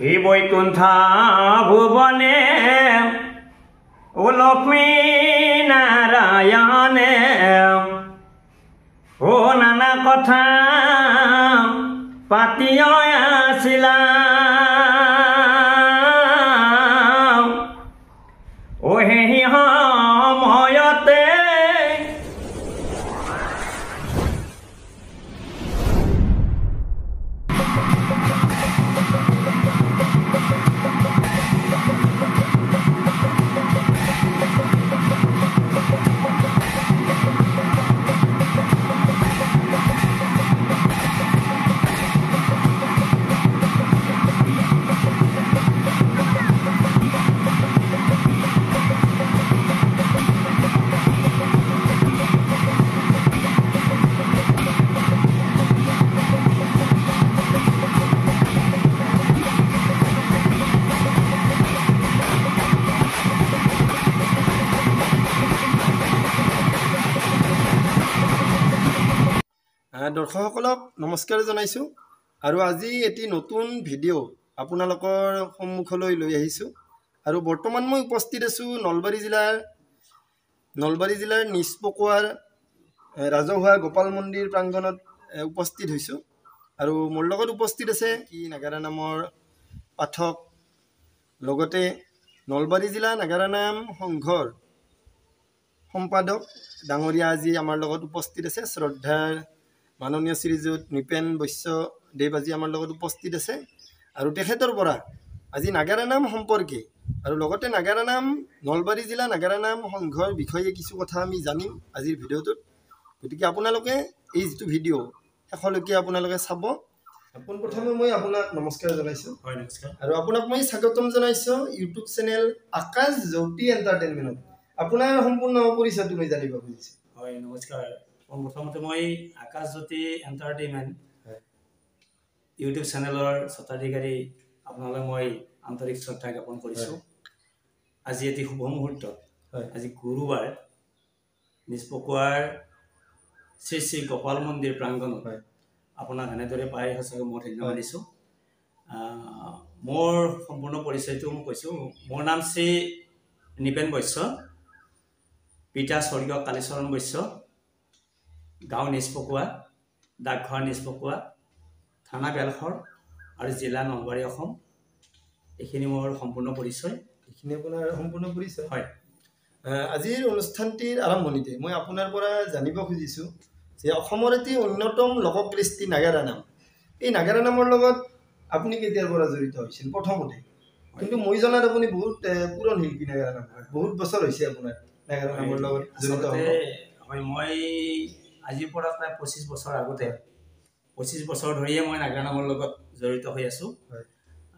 হে বৈকুণ্ঠা ভুবনে ও লক্ষ্মী নাৰায়ণে ও নানা কথা পাতিও আছিলা ও সেই সময়তে দৰ্শকসকলক নমস্কাৰ জনাইছোঁ আৰু আজি এটি নতুন ভিডিঅ' আপোনালোকৰ সন্মুখলৈ লৈ আহিছোঁ আৰু বৰ্তমান মই উপস্থিত আছোঁ নলবাৰী জিলাৰ নিচপকুৱাৰ ৰাজহুৱা গোপাল মন্দিৰ প্ৰাংগণত উপস্থিত হৈছোঁ আৰু মোৰ লগত উপস্থিত আছে কি নাগাৰা নামৰ পাঠক লগতে নলবাৰী জিলা নাগাৰা নাম সংঘৰ সম্পাদক ডাঙৰীয়া আজি আমাৰ লগত উপস্থিত আছে শ্ৰদ্ধাৰ মাননীয় শ্ৰীযুত নৃপেন বৈশ্যদেৱ আজি আমাৰ লগত উপস্থিত আছে আৰু তেখেতৰ পৰা আজি নাগাৰা নাম সম্পৰ্কে আৰু লগতে নাগাৰা নাম নলবাৰী জিলা নাগাৰা নাম সংঘৰ বিষয়ে কিছু কথা আমি জানিম আজিৰ ভিডিঅ'টোত গতিকে আপোনালোকে এই যিটো ভিডিঅ' শেষলৈকে আপোনালোকে চাব পোনপ্ৰথমে মই আপোনাক নমস্কাৰ জনাইছোঁ হয় নমস্কাৰ আৰু আপোনাক মই স্বাগতম জনাইছোঁ ইউটিউব চেনেল আকাশ জ্যোতি এণ্টাৰটেইনমেণ্টত আপোনাৰ সম্পূৰ্ণ পৰিচয়টো মই জানিব খুজিছোঁ হয় নমস্কাৰ প্ৰথমতে মই আকাশ জ্যোতি এণ্টাৰটেইনমেণ্ট ইউটিউব চেনেলৰ স্বত্বাধিকাৰী আপোনালৈ মই আন্তৰিক শ্ৰদ্ধা জ্ঞাপন কৰিছোঁ আজি এটি শুভ মুহূৰ্তত আজি গুৰুবাৰ নিচপকুৱাৰ শ্ৰী শ্ৰী গোপাল মন্দিৰ প্ৰাংগণত আপোনাক এনেদৰে পাই সঁচাকৈ মই ধন্যবাদ দিছোঁ মোৰ সম্পূৰ্ণ পৰিচয়টো মই কৈছোঁ মোৰ নাম শ্ৰী নৃপেন বৈশ্য পিতা স্বৰ্গীয় কালীচৰণ বৈশ্য গাঁও নিচপকুৱা ডাকঘৰ নিচপকুৱা থানা বেলশৰ আৰু জিলা নলবাৰী অসম এইখিনি মোৰ সম্পূৰ্ণ পৰিচয় এইখিনি আপোনাৰ সম্পূৰ্ণ পৰিচয় হয় আজিৰ অনুষ্ঠানটিৰ আৰম্ভণিতে মই আপোনাৰ পৰা জানিব খুজিছোঁ যে অসমৰ এটি অন্যতম লোককৃষ্টি নাগাৰা নাম এই নাগাৰা নামৰ লগত আপুনি কেতিয়াৰ পৰা জড়িত হৈছিল প্ৰথমতে কিন্তু মই জনাত আপুনি বহুত পুৰণ শিল্পী নাগাৰা নাম বহুত বছৰ হৈছে আপোনাৰ নাগাৰা নামৰ লগত জড়িত হয় মই আজিৰ পৰা প্ৰায় 25 বছৰ আগতে 25 বছৰ ধৰিয়ে মই নাগাৰা নামৰ লগত জড়িত হৈ আছোঁ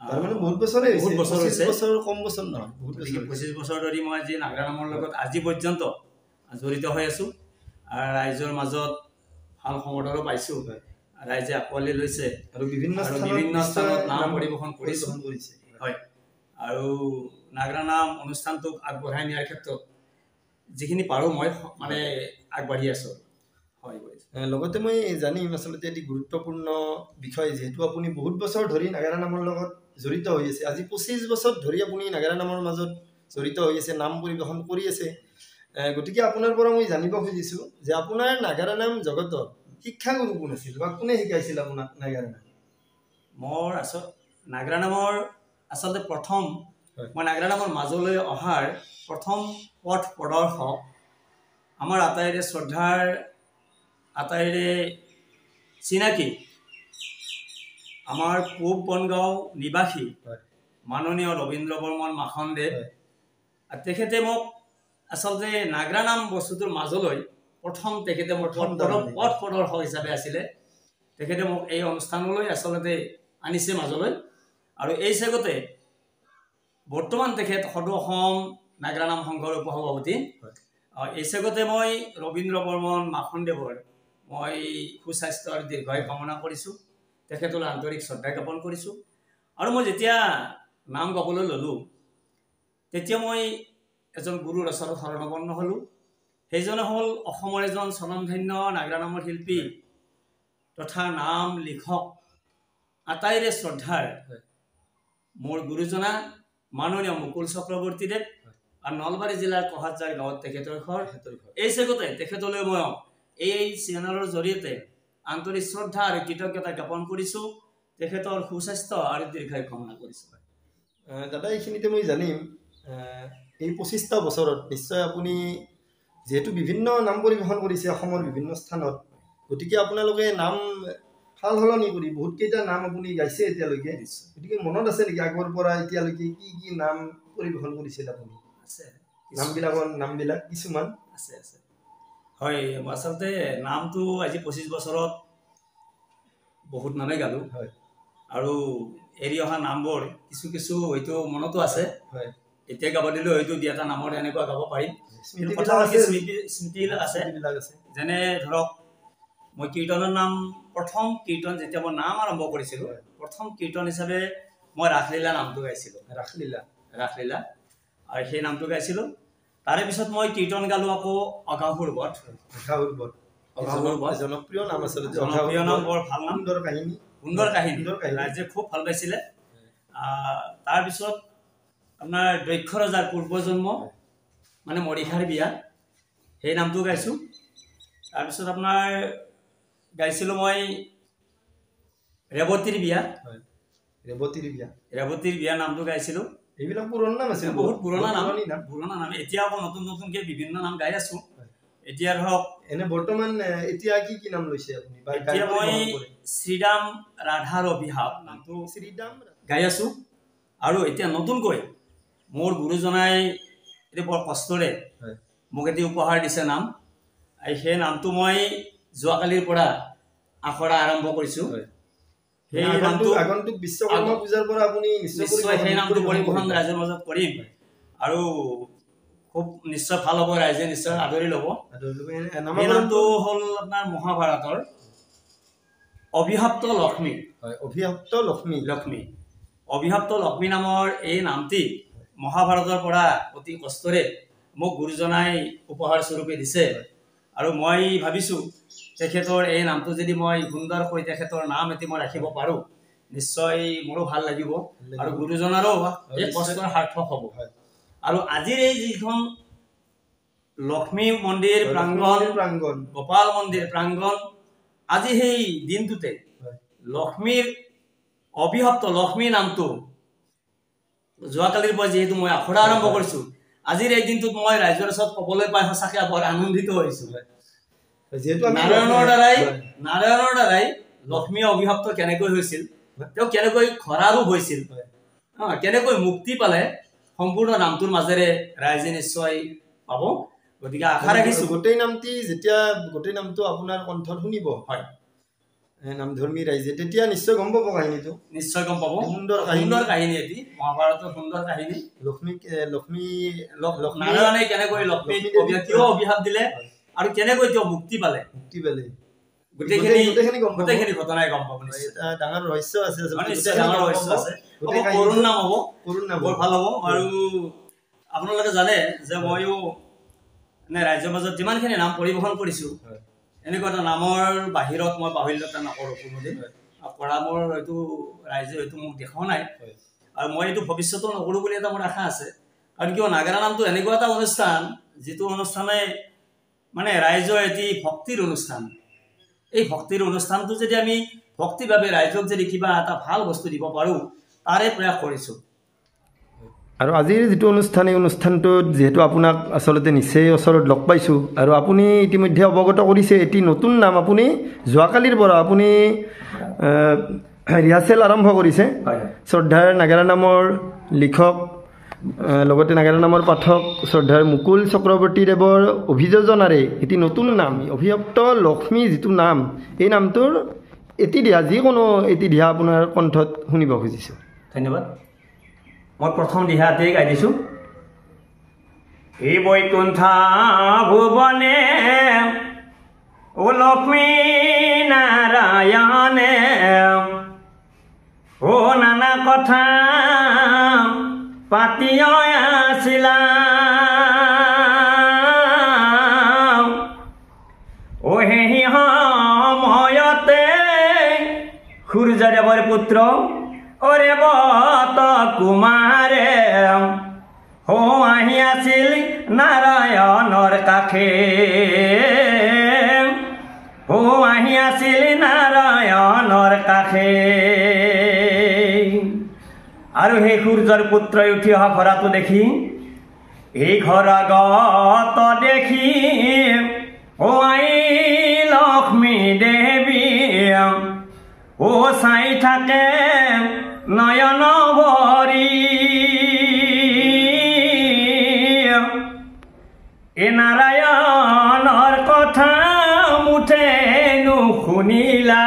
তাৰমানে বহুত বছৰে হৈছে বহুত বছৰ হৈছে বছৰ কম বছৰ নহয় বহুত বছৰ 25 বছৰ ধৰি মই আজি নাগাৰা নামৰ লগত আজি পৰ্যন্ত জড়িত হৈ আছোঁ আৰু ৰাইজৰ মাজত ভাল সমৰ্থনো পাইছোঁ ৰাইজে আঁকোৱালি লৈছে আৰু বিভিন্ন স্থানত নাম পৰিৱেশন কৰিছে হয় আৰু নাগাৰা নাম অনুষ্ঠানটোক আগবঢ়াই নিয়াৰ ক্ষেত্ৰত যিখিনি পাৰোঁ মই মানে আগবাঢ়ি আছোঁ হয় লগতে মই জানিম আচলতে এটি গুৰুত্বপূৰ্ণ বিষয় যিহেতু আপুনি বহুত বছৰ ধৰি নাগাৰা নামৰ লগত জড়িত হৈ আছে আজি 25 বছৰ ধৰি আপুনি নাগাৰা নামৰ মাজত জড়িত হৈ আছে নাম পৰিৱেশন কৰি আছে গতিকে আপোনাৰ পৰা মই জানিব খুজিছোঁ যে আপোনাৰ নাগাৰা নাম জগতৰ শিক্ষাগুৰু কোন আছিল বা কোনে শিকাইছিল আপোনাক নাগাৰা নাম মোৰ নাগাৰা নামৰ আচলতে প্ৰথম মই নাগাৰা নামৰ মাজলৈ অহাৰ প্ৰথম পথ প্ৰদৰ্শক আমাৰ আটাইৰে শ্ৰদ্ধাৰ আটাইৰে চিনাকি আমাৰ পূব বনগাঁও নিবাসী মাননীয় ৰবীন্দ্ৰ বৰ্মন মাখনদেৱ তেখেতে মোক আচলতে নাগাৰা নাম বস্তুটোৰ মাজলৈ প্ৰথম তেখেতে মোৰ পথ প্ৰদৰ্শক হিচাপে আছিলে তেখেতে মোক এই অনুষ্ঠানলৈ আচলতে আনিছে মাজলৈ আৰু এই চেগতে বৰ্তমান তেখেত সদৌ অসম নাগাৰা নাম সংঘৰ উপসভাপতি এই চেগতে মই ৰবীন্দ্ৰ বৰ্মন মাখনদেৱৰ মই সুস্বাস্থ্য আৰু দীৰ্ঘায়ু কামনা কৰিছোঁ তেখেতলৈ আন্তৰিক শ্ৰদ্ধা জ্ঞাপন কৰিছোঁ আৰু মই যেতিয়া নাম গাবলৈ ল'লোঁ তেতিয়া মই এজন গুৰুৰ ওচৰত শৰণাপন্ন হ'লোঁ সেইজনে হ'ল অসমৰ এজন স্বনামধন্য নাগাৰা নামৰ শিল্পী তথা নাম লিখক আটাইৰে শ্ৰদ্ধাৰ মোৰ গুৰুজনা মাননীয় মুকুল চক্ৰৱৰ্তীদেৱ আৰু নলবাৰী জিলাৰ কহাজাৰ গাঁৱত তেখেতৰ ঘৰ। এই চেগতে তেখেতলৈ মই এই চেনেলৰ জৰিয়তে আন্তৰিক শ্ৰদ্ধা আৰু কৃতজ্ঞতা জ্ঞাপন কৰিছোঁ। তেখেতৰ সুস্বাস্থ্য আৰু দীৰ্ঘায়ু কামনা কৰিছোঁ। দাদা, এইখিনিতে মই জানিম এই 25টা বছৰত নিশ্চয় আপুনি যিহেতু বিভিন্ন নাম পৰিৱেশন কৰিছে অসমৰ বিভিন্ন স্থানত, গতিকে আপোনালোকে নাম সাল সলনি কৰি বহুতকেইটা নাম আপুনি গাইছে এতিয়ালৈকে। গতিকে মনত আছে নেকি আগৰ পৰা এতিয়ালৈকে কি কি নাম পৰিৱেশন কৰিছিল আপুনি? আছে নামবিলাক কিছুমান আছে। হয়, আচলতে নামটো আজি 25 বছৰত বহুত নামে গালোঁ। হয়, আৰু এৰি অহা নামবোৰ কিছু হয়তো মনতো আছে। হয়, এতিয়া গাব দিলেও হয়তো দুই এটা নামৰ এনেকুৱা গাব পাৰিম। স্মৃতিবিলাক আছে। যেনে ধৰক মই কীৰ্তনৰ নাম প্ৰথম কীৰ্তন যেতিয়া মই নাম আৰম্ভ কৰিছিলোঁ, প্ৰথম কীৰ্তন হিচাপে মই ৰাসলীলা নামটো গাইছিলোঁ। ৰাসলীলা আৰু সেই নামটো গাইছিলোঁ। তাৰে পিছত মই কীৰ্তন গালোঁ আকৌ অঘাসুৰ বধ। জনপ্ৰিয় নাম আছিলে। জনপ্ৰিয় নাম, বৰ ভাল নাম, সুন্দৰ কাহিনী, ৰাইজে খুব ভাল পাইছিলে। তাৰপিছত আপোনাৰ দক্ষ ৰজাৰ পূৰ্বজন্ম মানে মৰিষাৰ বিয়া, সেই নামটো গাইছোঁ। তাৰপিছত আপোনাৰ গাইছিলোঁ মই ৰেৱতীৰ বিয়া নামটো গাইছিলোঁ। এইবিলাক পুৰণা নাম আছিল, বহুত পুৰণা নাম। এতিয়া আকৌ নতুনকৈ বিভিন্ন নাম গাই আছোঁ। এতিয়া ধৰক এনে বৰ্তমান এতিয়া কি নাম লৈছে আপুনি? এতিয়া মই শ্ৰীৰাম ৰাধাৰ অভিশাপ নামটো গাই আছোঁ। আৰু এতিয়া নতুনকৈ মোৰ গুৰুজনাই এতিয়া বৰ কষ্টৰে মোক এটি উপহাৰ দিছে নাম। সেই নামটো মই যোৱাকালিৰ পৰা আখৰা আৰম্ভ কৰিছোঁ। সেই নামটো আগন্তুক বিশ্বকৰ্মা পূজাৰ পৰা আপুনি নিশ্চয় সেই নামটো পৰিৱেশন ৰাইজৰ মাজত কৰিম আৰু খুব নিশ্চয় ভাল হ'ব, ৰাইজে নিশ্চয় আদৰি ল'ব। এই নামটো হ'ল আপোনাৰ মহাভাৰতৰ অভিশপ্ত লক্ষ্মী। অভিশপ্ত লক্ষ্মী নামৰ এই নামটি মহাভাৰতৰ পৰা অতি কষ্টৰে মোক গুৰুজনাই উপহাৰ স্বৰূপে দিছে। আৰু মই ভাবিছোঁ তেখেতৰ এই নামটো যদি মই সুন্দৰকৈ তেখেতৰ নাম এটি মই ৰাখিব পাৰোঁ, নিশ্চয় মোৰো ভাল লাগিব আৰু গুৰুজনাৰো এই কষ্টৰ সাৰ্থক হ'ব। আৰু আজিৰ এই যিখন লক্ষ্মী মন্দিৰ প্ৰাংগণ, গোপাল মন্দিৰ প্ৰাংগণ, আজি সেই দিনটোতে লক্ষ্মীৰ অভিশপ্ত লক্ষ্মী নামটো যোৱাকালিৰ পৰা যিহেতু মই আখৰা আৰম্ভ কৰিছোঁ, আজিৰ এই দিনটোত মই ৰাইজৰ ওচৰত ক'বলৈ পাই সঁচাকৈ বৰ আনন্দিত হৈছোঁ। নাৰায়ণৰ দ্বাৰাই লক্ষ্মী অভিশপ্ত কেনেকৈ হৈছিল, তেওঁ কেনেকৈ খৰাৰূপ হৈছিল, কেনেকৈ মুক্তি পালে, সম্পূৰ্ণ নামটোৰ মাজেৰে ৰাইজে নিশ্চয় পাব। গতিকে আশা ৰাখিছোঁ গোটেই নামটো আপোনাৰ কণ্ঠত শুনিব, হয়, নামধৰ্মী ৰাইজে, তেতিয়া নিশ্চয় গম পাব কাহিনীটো। নিশ্চয় গম পাব। সুন্দৰ কাহিনী এটি, মহাভাৰতৰ সুন্দৰ কাহিনী। নাৰায়ণে কেনেকৈ লক্ষ্মীক কিয় অভিশাপ দিলে আৰু কেনেকৈ তেওঁ মুক্তি পালে, গোটেইখিনি ঘটনাই গম পাব। ডাঙৰ ৰহস্য আছে, কৰুণ নাম হ'ব, বৰ ভাল হ'ব। আৰু আপোনালোকে জানে যে ময়ো ৰাইজৰ মাজত যিমানখিনি নাম পৰিৱেশন কৰিছোঁ, এনেকুৱা এটা নামৰ বাহিৰত মই বাহুল্যতা নকৰোঁ কোনোদিন। কৰা মোৰ হয়তো ৰাইজে হয়তো মোক দেখাও নাই, আৰু মই এইটো ভৱিষ্যতেও নকৰোঁ বুলি এটা মোৰ আশা আছে। কাৰণ কিয় নাগাৰা নামটো এনেকুৱা এটা অনুষ্ঠান, যিটো অনুষ্ঠানে মানে ৰাইজৰ এটি ভক্তিৰ অনুষ্ঠান। এই ভক্তিৰ অনুষ্ঠানটো যদি আমি ভক্তিভাৱে ৰাইজক যদি কিবা এটা ভাল বস্তু দিব পাৰোঁ, তাৰে প্ৰয়াস কৰিছোঁ। আৰু আজিৰ যিটো অনুষ্ঠান, এই অনুষ্ঠানটোত যিহেতু আপোনাক আচলতে নিচেই ওচৰত লগ পাইছোঁ, আৰু আপুনি ইতিমধ্যে অৱগত কৰিছে এটি নতুন নাম আপুনি যোৱাকালিৰ পৰা আপুনি ৰিহাৰ্চেল আৰম্ভ কৰিছে। শ্ৰদ্ধাৰ নাগাৰা নামৰ লিখক, লগতে নাগাৰা নামৰ পাঠক শ্ৰদ্ধাৰ মুকুল চক্ৰৱৰ্তীদেৱৰ অভিযোজনাৰে এটি নতুন নাম অভিশপ্ত লক্ষ্মী যিটো নাম, এই নামটোৰ এটি দিহা, যিকোনো এটি দিহা আপোনাৰ কণ্ঠত শুনিব খুজিছোঁ। ধন্যবাদ। মই প্ৰথম দিহাতেই গাই দিছোঁ। এই বৈকুণ্ঠ ভুৱনে ও লক্ষ্মী নাৰায়ণে ও নানা কথা পাতি আছিলা, ও সেই সময়তে সূৰ্যদেৱৰ পুত্ৰ অৰে বত কুমাৰে হো আহি আছিল নাৰায়ণৰ কাষে হো আহি আছিল নাৰায়ণৰ কাষে আৰু সেই সূৰ্যৰ পুত্ৰই উঠি অহা ঘোঁৰাটো দেখি এই ঘৰগত দেখি ও আই লক্ষ্মী দেৱী ও চাই থাকে নয়ন ভৰি এ নাৰায়ণৰ কথা মুঠে নুশুনিলা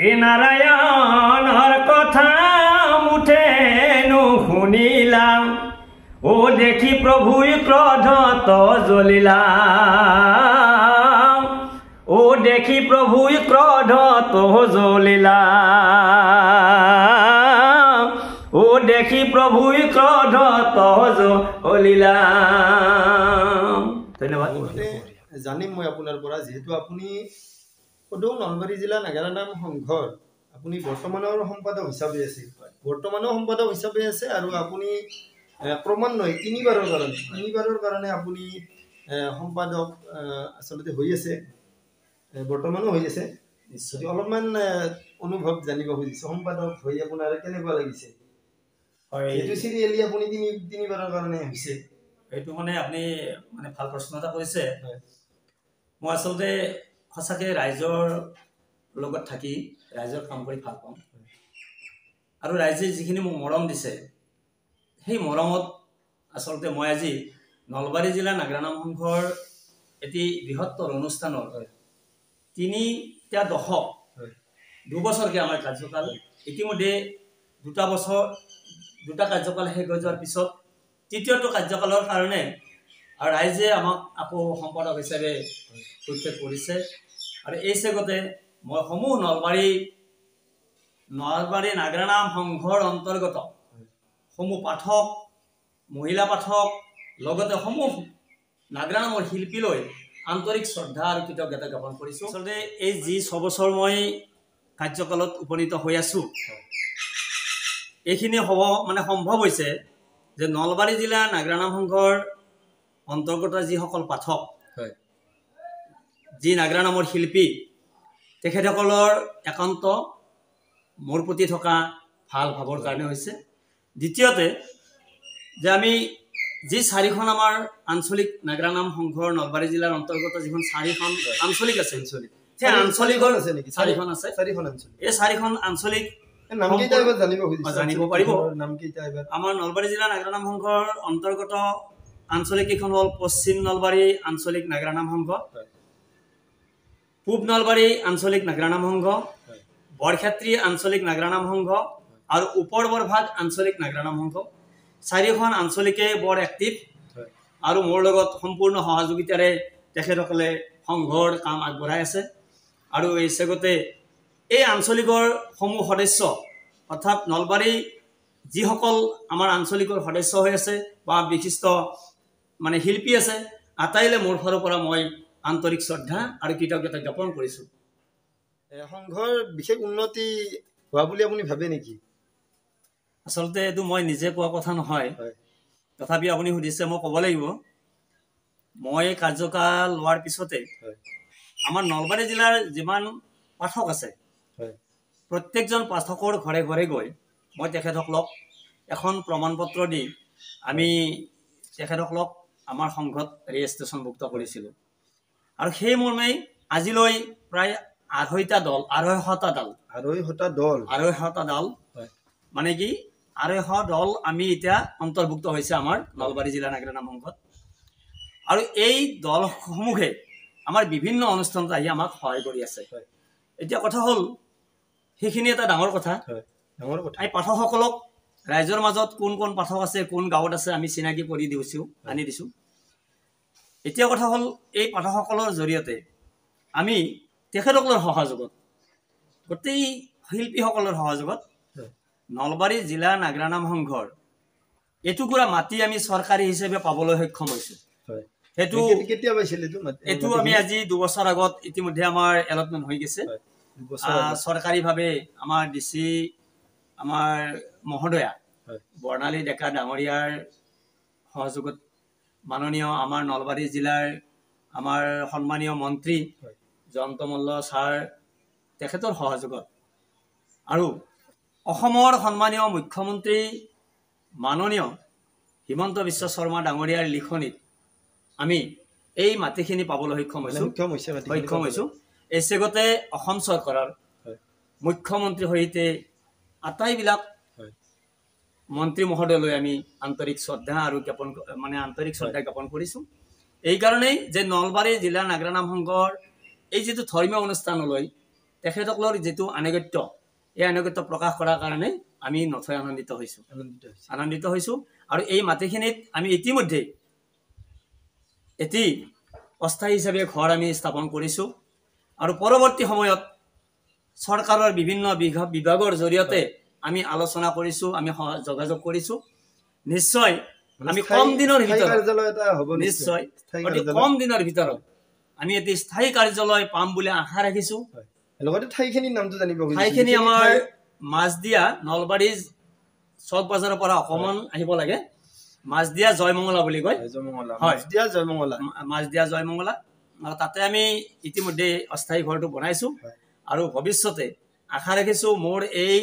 এ নাৰায়ণৰ কথা মুঠে নুশুনিলা ও দেখি প্ৰভুই ক্ৰোধত জ্বলিলা ও দেখি প্ৰভুই ক্ৰোধত জ্বলিলা ও দেখি প্ৰভুই ক্ৰোধত জ্বলিলা ধন্যবাদ জানিম মই আপোনাৰ পৰা যেহেতু আপুনি সদৌ নলবাৰী জিলা নাগাৰা নাম সংঘৰ আপুনি বৰ্তমানৰ সম্পাদক হিচাপে আছে বৰ্তমানৰ সম্পাদক হিচাপে আছে আৰু আপুনি ক্ৰমান্বয়ে তিনিবাৰৰ কাৰণে আপুনি সম্পাদক আচলতে হৈ আছে বৰ্তমানো হৈ আছে নিশ্চয় অলপমান অনুভৱ জানিব খুজিছোঁ সম্পাদক হৈ আপোনাৰ কেনেকুৱা লাগিছে এইটো চিৰিয়েলি আপুনি তিনিবাৰৰ কাৰণে হৈছে এইটো মানে আপুনি মানে ভাল প্ৰশ্ন এটা কৰিছে মই আচলতে সঁচাকৈ ৰাইজৰ লগত থাকি ৰাইজৰ কাম কৰি ভাল পাওঁ আৰু ৰাইজে যিখিনি মোক মৰম দিছে সেই মৰমত আচলতে মই আজি নলবাৰী জিলা নাগাৰা নাম সংঘৰ এটি বৃহত্তৰ অনুষ্ঠানৰ 3টা দশক 2 বছৰকৈ আমাৰ কাৰ্যকাল ইতিমধ্যে 2টা বছৰ 2টা কাৰ্যকাল শেষ হৈ যোৱাৰ পিছত 3য়টো কাৰ্যকালৰ কাৰণে আৰু ৰাইজে আমাক আকৌ সম্পাদক হিচাপে সুখ্যাত কৰিছে আৰু এই চেগতে মই সমূহ নলবাৰী নাগাৰা নাম সংঘৰ অন্তৰ্গত সমূহ পাঠক মহিলা পাঠক লগতে সমূহ নাগাৰা নামৰ শিল্পীলৈ আন্তৰিক শ্ৰদ্ধা আৰু কৃতজ্ঞতা জ্ঞাপন কৰিছোঁ আচলতে এই যি 6 বছৰ মই কাৰ্যকালত উপনীত হৈ আছোঁ এইখিনি সম্ভৱ হৈছে যে নলবাৰী জিলা নাগাৰা নাম সংঘৰ অন্তৰ্গত যিসকল পাঠক যি নাগাৰা নামৰ শিল্পী তেখেতসকলৰ একান্ত মোৰ প্ৰতি থকা ভাল ভাৱৰ কাৰণে হৈছে দ্বিতীয়তে যে আমি যি 4খন আমাৰ আঞ্চলিক নাগাৰা নাম সংঘৰ নলবাৰী জিলাৰ অন্তৰ্গত যিখন 4খন আঞ্চলিক আছে সেই আঞ্চলিকৰ আছে নেকি 4খন আছে 4খন আঞ্চলিক এই 4খন আঞ্চলিক নাম কেইটা এবাৰ জানিব পাৰিব নাম কেইটা এবাৰ আমাৰ নলবাৰী জিলা নাগাৰা নাম সংঘৰ অন্তৰ্গত আঞ্চলিক কেইখন হ'ল পশ্চিম নলবাৰী আঞ্চলিক নাগাৰা নাম সংঘ পূব নলবাৰী আঞ্চলিক নাগাৰা নাম সংঘ বৰক্ষেত্ৰী আঞ্চলিক নাগাৰা নাম সংঘ আৰু উত্তৰ বৰভাগ আঞ্চলিক নাগাৰা নাম সংঘ 4খন আঞ্চলিকে বৰ এক্টিভ আৰু মোৰ লগত সম্পূৰ্ণ সহযোগিতাৰে তেখেতসকলে সংঘৰ কাম আগবঢ়াই আছে আৰু এই চেগতে এই আঞ্চলিকৰ সমূহ সদস্য অৰ্থাৎ নলবাৰী যিসকল আমাৰ আঞ্চলিকৰ সদস্য হৈ আছে বা বিশিষ্ট মানে শিল্পী আছে আটাইলে মোৰ ফালৰ পৰা মই আন্তৰিক শ্ৰদ্ধা আৰু কৃতজ্ঞতা জ্ঞাপন কৰিছোঁ সংঘৰ বিশেষ উন্নতি হোৱা বুলি আপুনি ভাবে নেকি আচলতে এইটো মই নিজে কোৱা কথা নহয় তথাপি আপুনি সুধিছে মই ক'ব লাগিব মই কাৰ্যকাল লোৱাৰ পিছতে আমাৰ নলবাৰী জিলাৰ যিমান পাঠক আছে প্ৰত্যেকজন পাঠকৰ ঘৰে ঘৰে গৈ মই তেখেতসকলক এখন প্ৰমাণপত্ৰ দি আমি তেখেতসকলক আমাৰ সংঘত ৰেজিষ্ট্ৰেশ্যনভুক্ত কৰিছিলোঁ আৰু সেই মৰ্মেই আজিলৈ প্ৰায় 250টা দল মানে কি 250 দল আমি এতিয়া অন্তৰ্ভুক্ত হৈছে আমাৰ নলবাৰী জিলা নাগাৰা নাম সংঘত আৰু এই দলসমূহে আমাৰ বিভিন্ন অনুষ্ঠানত আহি আমাক সহায় কৰি আছে এতিয়া কথা হ'ল সেইখিনি এটা ডাঙৰ কথা এই পাঠকসকলক ৰাইজৰ মাজত কোন কোন পাঠক আছে কোন গাঁৱত আছে আমি চিনাকি কৰি আনি দিছোঁ এতিয়া কথা হ'ল এই পাঠকসকলৰ জৰিয়তে আমি তেখেতসকলৰ সহযোগত গোটেই শিল্পীসকলৰ সহযোগত নলবাৰী জিলা নাগাৰা নাম সংঘৰ এটুকুৰা মাটি আমি চৰকাৰী হিচাপে পাবলৈ সক্ষম হৈছোঁ এইটো আমি আজি 2 বছৰ আগত ইতিমধ্যে আমাৰ এলটমেণ্ট হৈ গৈছে চৰকাৰীভাৱে আমাৰ DC আমাৰ মহোদয়া বৰ্ণালী ডেকা ডাঙৰীয়াৰ সহযোগত মাননীয় আমাৰ নলবাৰী জিলাৰ আমাৰ সন্মানীয় মন্ত্ৰী জয়ন্ত মল্ল ছাৰ তেখেতৰ সহযোগত আৰু অসমৰ সন্মানীয় মুখ্যমন্ত্ৰী মাননীয় হিমন্ত বিশ্ব শৰ্মা ডাঙৰীয়াৰ লিখনিত আমি এই মাটিখিনি পাবলৈ সক্ষম হৈছোঁ এই চেগতে অসম চৰকাৰৰ মুখ্যমন্ত্ৰীৰ সৈতে আটাইবিলাক মন্ত্ৰী মহোদয়লৈ আমি আন্তৰিক শ্ৰদ্ধা আৰু আন্তৰিক শ্ৰদ্ধা জ্ঞাপন কৰিছোঁ। এইকাৰণেই যে নলবাৰী জিলা নাগৰা নাম সংঘৰ এই যিটো ধৰ্মীয় অনুষ্ঠানলৈ তেখেতসকলৰ যিটো আনুগত্য এই আনুগত্য প্ৰকাশ কৰাৰ কাৰণে আমি নথৈ আনন্দিত হৈছোঁ আৰু এই মাটিখিনিত আমি ইতিমধ্যে এটি অস্থায়ী হিচাপে ঘৰ আমি স্থাপন কৰিছোঁ আৰু পৰৱৰ্তী সময়ত চৰকাৰৰ বিভিন্ন বিভাগৰ জৰিয়তে আমি আলোচনা কৰিছোঁ, আমি যোগাযোগ কৰিছোঁ। নিশ্চয় আমি কম দিনৰ ভিতৰত আমি এটি স্থায়ী কাৰ্যালয় পাম বুলি আশা ৰাখিছোঁ। ঠাইখিনি আমাৰ মাছদিয়া নলবাৰী চক বজাৰৰ পৰা অকণমান আহিব লাগে, মাছদিয়া জয়মঙ্গলা বুলি কয়। মাছদিয়া জয়মঙ্গলা তাতে আমি ইতিমধ্যে অস্থায়ী ঘৰটো বনাইছোঁ আৰু ভৱিষ্যতে আশা ৰাখিছোঁ মোৰ এই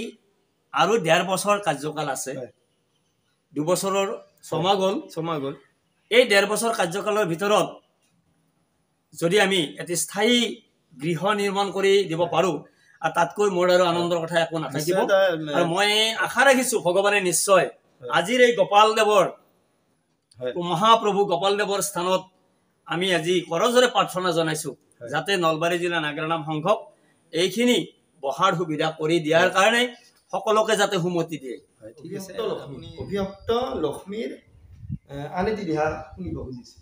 আৰু 1.5 বছৰ কাৰ্যকাল আছে, 2 বছৰৰ ছমাহ গ'ল। এই 1.5 বছৰ কাৰ্যকালৰ ভিতৰত যদি আমি এটি স্থায়ী গৃহ নিৰ্মাণ কৰি দিব পাৰোঁ আৰু তাতকৈ মোৰ আৰু আনন্দৰ কথা একো নাথাকিব। আৰু মই আশা ৰাখিছোঁ ভগৱানে নিশ্চয় আজিৰ এই গোপালদেৱৰ মহাপ্ৰভু গোপালদেৱৰ স্থানত আমি আজি কৰজোৰে প্ৰাৰ্থনা জনাইছোঁ যাতে নলবাৰী জিলা নাগৰা নাম সংঘক এইখিনি বহাৰ সুবিধা কৰি দিয়াৰ কাৰণে সকলোকে যাতে সুমতি দিয়ে। অভিভক্ত লক্ষ্মীৰ আন এটি দিহা শুনিব খুজিছোঁ।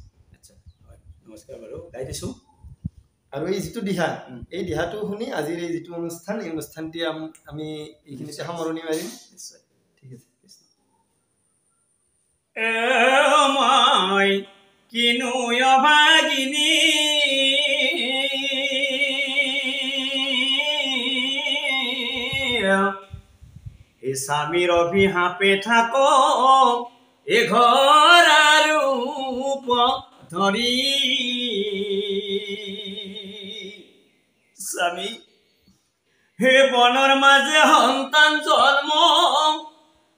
নমস্কাৰ বাৰু, গাই দিছোঁ। আৰু এই যিটো দিহা এই দিহাটো শুনি আজিৰ এই যিটো অনুষ্ঠান এই অনুষ্ঠানটি আমি এইখিনিতে সামৰণি মাৰিম। নিশ্চয়, ঠিক আছে। মই কিনো অভাগিনী স্বামীৰ অভিশাপে থাক এ ঘৰ আৰু ধৰি স্বামী হে বনৰ মাজে সন্তান জন্ম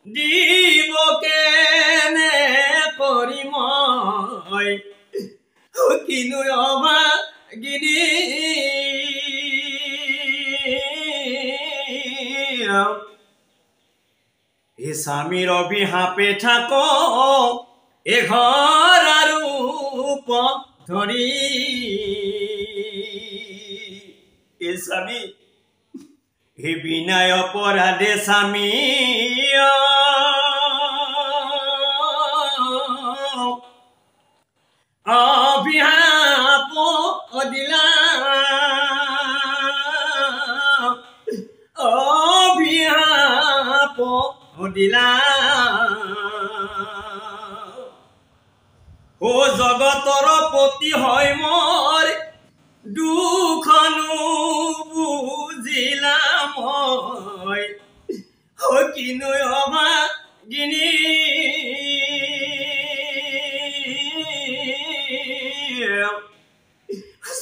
দিব কেনে কৰি মই কিনো অভাগিনী হে স্বামীৰ অভিশাপে থাক এ ঘৰ আৰু ধৰি এ স্বামী হে বিনায় অপৰাধে স্বামী অভিশাপ দিলা অভিশাপ দিলা ও জগতৰ পতি হয় মোৰ দুখনো বুজিলা মই কিনো অভাগিনী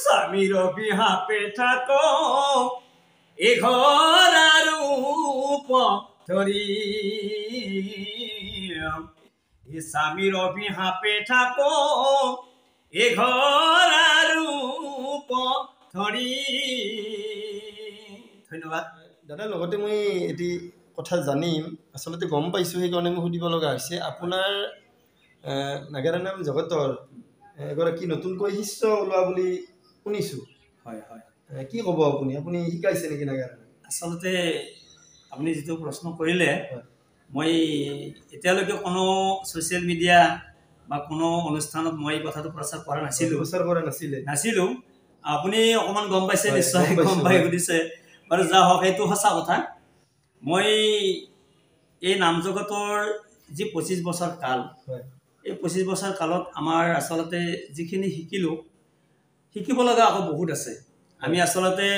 স্বামীৰ অভিশাপে থাক এ ঘৰ আৰু ধৰি স্বামীৰ অভিশাপে থাক এ ঘৰ আৰু ধৰি। ধন্যবাদ দাদা। লগতে মই এটি কথা জানিম, আচলতে গম পাইছোঁ সেইকাৰণে মই সুধিব লগা হৈছে। আপোনাৰ নাগাৰা নাম জগতৰ এগৰাকী নতুনকৈ শিষ্য ওলোৱা বুলি শুনিছোঁ। হয় হয়, কি ক'ব আপুনি? আপুনি শিকাইছে নেকি নাগাৰা? আচলতে আপুনি যিটো প্ৰশ্ন কৰিলে, মই এতিয়ালৈকে কোনো ছ'চিয়েল মিডিয়া বা কোনো অনুষ্ঠানত মই এই কথাটো প্ৰচাৰ কৰা নাছিলোঁ। আপুনি অকণমান গম পাইছে, নিশ্চয় গম পাই সুধিছে বাৰু। যা হওক, সেইটো সঁচা কথা। মই এই নাম জগতৰ যি 25 বছৰ কাল, এই 25 বছৰ কালত আমাৰ আচলতে যিখিনি শিকিব লগা আকৌ বহুত আছে। আমি আচলতে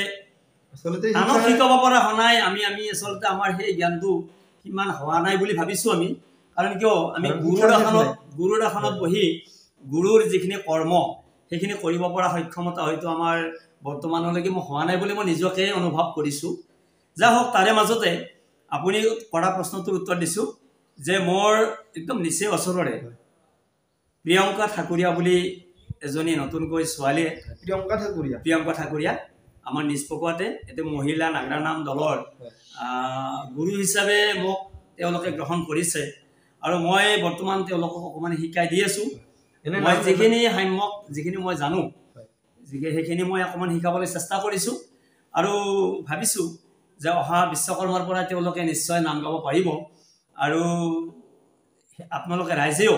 আনক শিকাব পৰা হোৱা নাই। আমি আচলতে আমাৰ সেই জ্ঞানটো সিমান হোৱা নাই বুলি ভাবিছোঁ আমি। কাৰণ কিয় আমি গুৰুৰ আসনত বহি গুৰুৰ যিখিনি কৰ্ম সেইখিনি কৰিব পৰা সক্ষমতা হয়তো আমাৰ বৰ্তমানলৈকে মই হোৱা নাই বুলি মই নিজকে অনুভৱ কৰিছোঁ। যা হওক, তাৰে মাজতে আপুনি কৰা প্ৰশ্নটোৰ উত্তৰ দিছোঁ যে মোৰ একদম নিচেই ওচৰৰে প্ৰিয়ংকা ঠাকুৰীয়া বুলি এজনী নতুনকৈ ছোৱালীয়ে, প্ৰিয়ংকা ঠাকুৰীয়া আমাৰ নিষ্পকোৱাতে এতিয়া মহিলা নাগৰা নাম দলৰ গুৰু হিচাপে মোক তেওঁলোকে গ্ৰহণ কৰিছে আৰু মই বৰ্তমান তেওঁলোকক অকণমান শিকাই দি আছোঁ। মই যিখিনি সাম্যক যিখিনি মই জানো সেইখিনি মই অকণমান শিকাবলৈ চেষ্টা কৰিছোঁ আৰু ভাবিছোঁ যে অহা বিশ্বকৰ্মাৰ পৰা তেওঁলোকে নিশ্চয় নাম গাব পাৰিব আৰু আপোনালোকে ৰাইজেও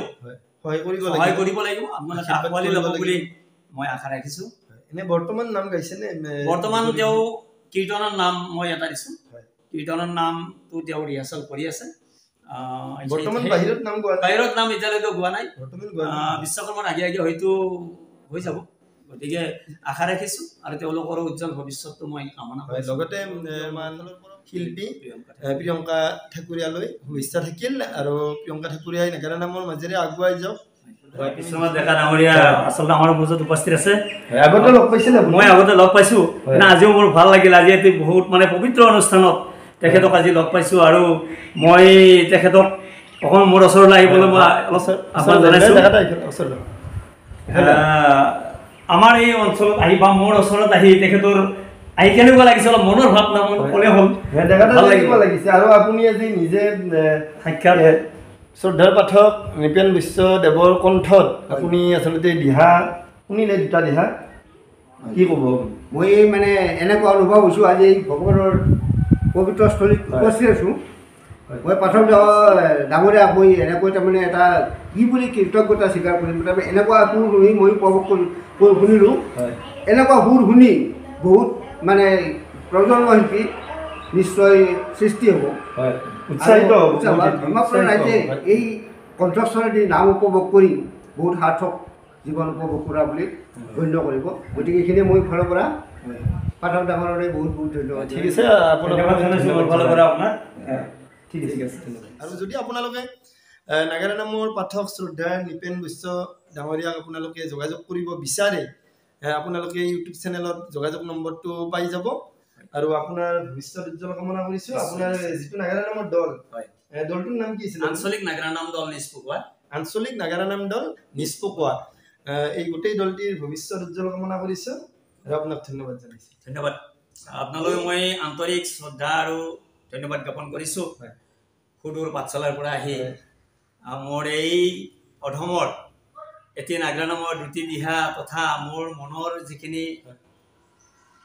সহায় কৰিব লাগিব, আপোনালোকে আঁকোৱালি ল'ব বুলি মই আশা ৰাখিছোঁ। বৰ্তমান নাম গাইছেনে? বৰ্তমান তেওঁ কীৰ্তনৰ নাম মই এটা দিছোঁ, কীৰ্তনৰ নামটো তেওঁ ৰিহাৰ্চেল কৰি আছে। বাহিৰত নাম এতিয়ালৈকে গোৱা নাই, বিশ্বকৰ্মাৰ আগে আগে হয়তো হৈ যাব, গতিকে আশা ৰাখিছোঁ আৰু তেওঁলোকৰো উজ্জ্বল ভৱিষ্যতটো মই কামনা কৰিছোঁ। লগতে শিল্পী প্ৰিয়ংকা ঠাকুৰীয়ালৈ শুভেচ্ছা থাকিল আৰু প্ৰিয়ংকা ঠাকুৰীয়াই নাগাৰা নামৰ মাজেৰে আগুৱাই যাওক। বিশ্বনাথ ডেকা ডাঙৰীয়া আচলতে আমাৰ মাজত উপস্থিত আছে। মই আগতে লগ পাইছোঁ, আজিও মোৰ ভাল লাগিল। আজি এটি বহুত মানে পবিত্ৰ অনুষ্ঠানত তেখেতক আজি লগ পাইছোঁ আৰু মই তেখেতক অকণমান মোৰ ওচৰলৈ আহিবলৈ মই আহ্বান জনাইছোঁ। আমাৰ এই অঞ্চলত আহি বা মোৰ ওচৰত আহি তেখেতৰ আহি কেনেকুৱা লাগিছে অলপ মনৰ ভাৱনা মই ক'লে হ'ল, ভাল লাগিছে। আৰু আপুনি আজি নিজে সাক্ষাৎ শ্ৰদ্ধাৰ পাঠক নৃপেন বিশ্বদেৱৰ কণ্ঠত আপুনি আচলতে দিহা শুনিলে, দুটা দিহা কি ক'ব? মই মানে এনেকুৱা অনুভৱ হৈছোঁ আজি ভগৱানৰ পবিত্ৰ স্থলীত উপস্থিত আছোঁ। মই পাঠক ডাঙৰীয়া মই এনেকৈ তাৰমানে এটা কি বুলি কৃতজ্ঞতা স্বীকাৰ কৰিম, তাৰমানে এনেকুৱা সুৰ শুনি মই উপভোগ শুনিলোঁ। এনেকুৱা সুৰ শুনি বহুত মানে প্ৰজন্ম শিল্পী নিশ্চয় সৃষ্টি হ'ব, উৎসাহিত ৰাইজে এই কণ্ঠস্বৰেদি নাম উপভোগ কৰি বহুত সাৰ্থক জীৱন উপভোগ কৰা বুলি গণ্য কৰিব। গতিকে এইখিনি মই ফালৰ পৰা পাঠক ডাঙৰলৈ বহুত বহুত ধন্যবাদ। ঠিক আছে, ঠিক আছে। আৰু যদি আপোনালোকে নাগাৰা নামৰ পাঠক শ্ৰদ্ধা নৃপেন বিশ্ব ডাঙৰীয়াক আপোনালোকে যোগাযোগ কৰিব বিচাৰে, আপোনালোকে ইউটিউব চেনেলত যোগাযোগ নম্বৰটো পাই যাব আৰু আপোনাৰ ভৱিষ্যত উজ্জ্বল কামনা কৰিছোঁ। আপোনাৰ যিটো নাগাৰা নামৰ দল, দলটোৰ নাম কি আছিল? আঞ্চলিক নাগাৰা নাম দল নিষ্পকোৱা। আঞ্চলিক নাগাৰা নাম দল নিষ্পকোৱা, এই গোটেই দলটিৰ ভৱিষ্যত উজ্জ্বল কামনা কৰিছোঁ আৰু আপোনাক ধন্যবাদ জনাইছোঁ। ধন্যবাদ। আপোনালৈ মই আন্তৰিক শ্ৰদ্ধা আৰু ধন্যবাদ জ্ঞাপন কৰিছোঁ। সুদূৰ পাঠশালাৰ পৰা আহি মোৰ এই অধমৰ এটি নাগাৰা নামৰ দুটি দিহা তথা মোৰ মনৰ যিখিনি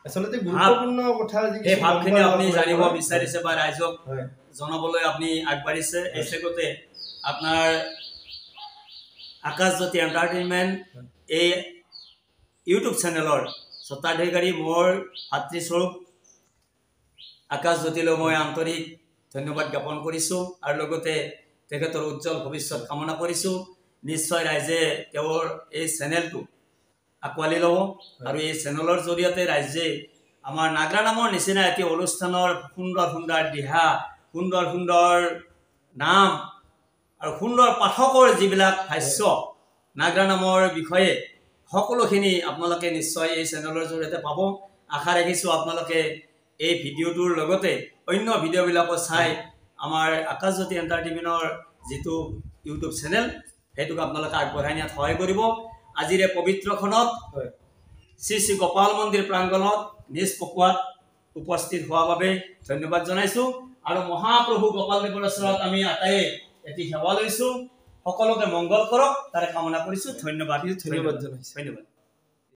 আচলতে গুৰুত্বপূৰ্ণ কথা, এই ভাৱখিনি আপুনি জানিব বিচাৰিছে বা ৰাইজক জনাবলৈ আপুনি আগবাঢ়িছে। এই চেগতে আপোনাৰ আকাশজ্যোতি এণ্টাৰটেইনমেণ্ট এই ইউটিউব চেনেলৰ স্বত্বাধিকাৰী মোৰ ভাতৃস্বৰূপ আকাশজ্যোতিলৈ মই আন্তৰিক ধন্যবাদ জ্ঞাপন কৰিছোঁ আৰু লগতে তেখেতৰ উজ্জ্বল ভৱিষ্যত কামনা কৰিছোঁ। নিশ্চয় ৰাইজে তেওঁৰ এই চেনেলটো আঁকোৱালি ল'ব আৰু এই চেনেলৰ জৰিয়তে ৰাইজে আমাৰ নাগাৰা নামৰ নিচিনা এটি অনুষ্ঠানৰ সুন্দৰ সুন্দৰ দিহা, সুন্দৰ সুন্দৰ নাম আৰু সুন্দৰ পাঠকৰ যিবিলাক ভাষ্য নাগাৰা নামৰ বিষয়ে সকলোখিনি আপোনালোকে নিশ্চয় এই চেনেলৰ জৰিয়তে পাব। আশা ৰাখিছোঁ আপোনালোকে এই ভিডিঅ'টোৰ লগতে অন্য ভিডিঅ'বিলাকো চাই আমাৰ আকাশজ্যোতি এণ্টাৰটেইনমেণ্টৰ যিটো ইউটিউব চেনেল সেইটোক আপোনালোকে আগবঢ়াই নিয়াত সহায় কৰিব। আজিৰ এই পবিত্ৰখনত শ্ৰী শ্ৰী গোপাল মন্দিৰ প্ৰাংগণত নিষ্পকোৱাত উপস্থিত হোৱাৰ বাবে ধন্যবাদ জনাইছোঁ আৰু মহাপ্ৰভু গোপাল দেৱৰ ওচৰত আমি আটাইয়ে এটি সেৱা লৈছোঁ। সকলোকে মংগল কৰক তাৰে কামনা কৰিছোঁ। ধন্যবাদ জনাইছোঁ। ধন্যবাদ।